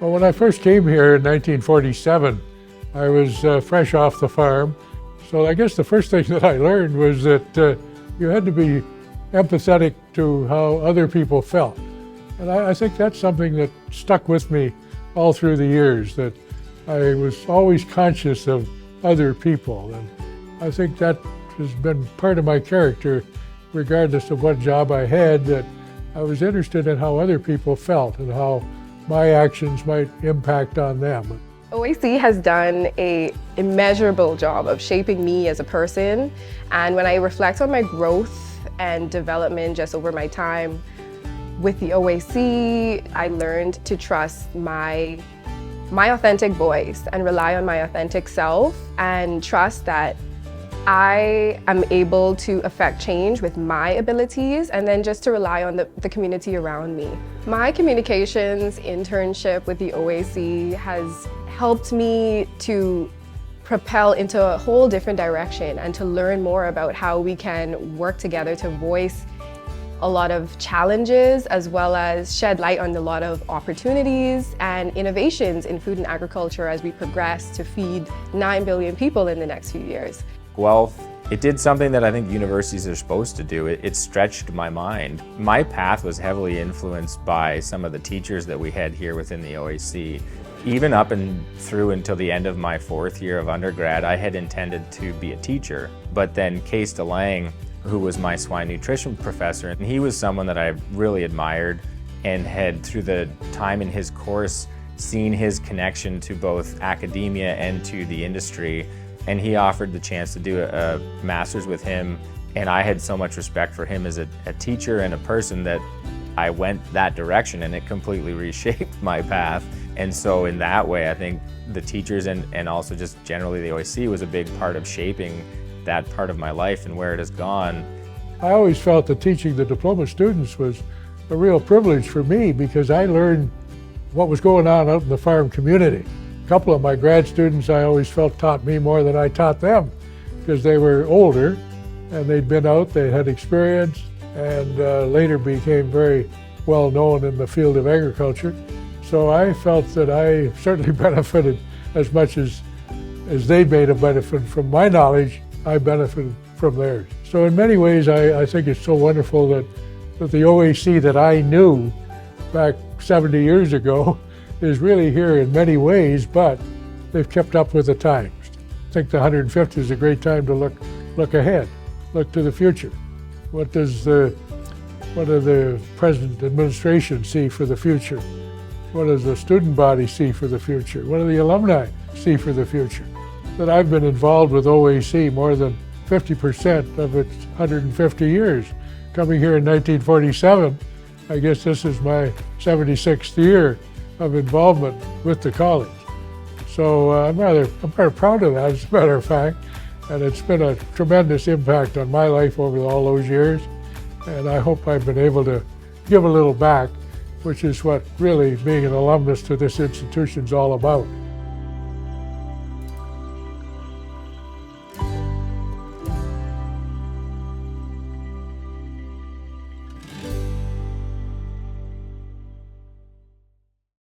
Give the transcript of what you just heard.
Well, when I first came here in 1947, I was fresh off the farm. So I guess the first thing that I learned was that you had to be empathetic to how other people felt. And I think that's something that stuck with me all through the years, that I was always conscious of other people. And I think that has been part of my character, regardless of what job I had, that I was interested in how other people felt and how my actions might impact on them. OAC has done an immeasurable job of shaping me as a person, and when I reflect on my growth and development just over my time with the OAC, I learned to trust my authentic voice and rely on my authentic self, and trust that I am able to affect change with my abilities, and then just to rely on the community around me. My communications internship with the OAC has helped me to propel into a whole different direction and to learn more about how we can work together to voice a lot of challenges, as well as shed light on a lot of opportunities and innovations in food and agriculture as we progress to feed 9 billion people in the next few years. Guelph, it did something that I think universities are supposed to do. It stretched my mind. My path was heavily influenced by some of the teachers that we had here within the OAC. Even up and through until the end of my 4th year of undergrad, I had intended to be a teacher. But then Kees de Lang, who was my swine nutrition professor, and he was someone that I really admired and had, through the time in his course, seen his connection to both academia and to the industry. And he offered the chance to do a master's with him. And I had so much respect for him as a teacher and a person that I went that direction, and it completely reshaped my path. And so in that way, I think the teachers and also just generally the OAC was a big part of shaping that part of my life and where it has gone. I always felt that teaching the diploma students was a real privilege for me, because I learned what was going on out in the farm community. A couple of my grad students I always felt taught me more than I taught them, because they were older and they'd been out, they had experience, and later became very well known in the field of agriculture. So I felt that I certainly benefited as much as they made a benefit from my knowledge. I benefited from theirs. So in many ways, I think it's so wonderful that the OAC that I knew back 70 years ago is really here in many ways, but they've kept up with the times. I think the 150th is a great time to look ahead, look to the future. What do the present administration see for the future? What does the student body see for the future? What do the alumni see for the future? That I've been involved with OAC more than 50% of its 150 years. Coming here in 1947, I guess this is my 76th year of involvement with the college. So I'm rather proud of that, as a matter of fact, and it's been a tremendous impact on my life over all those years, and I hope I've been able to give a little back, which is what really being an alumnus to this institution is all about.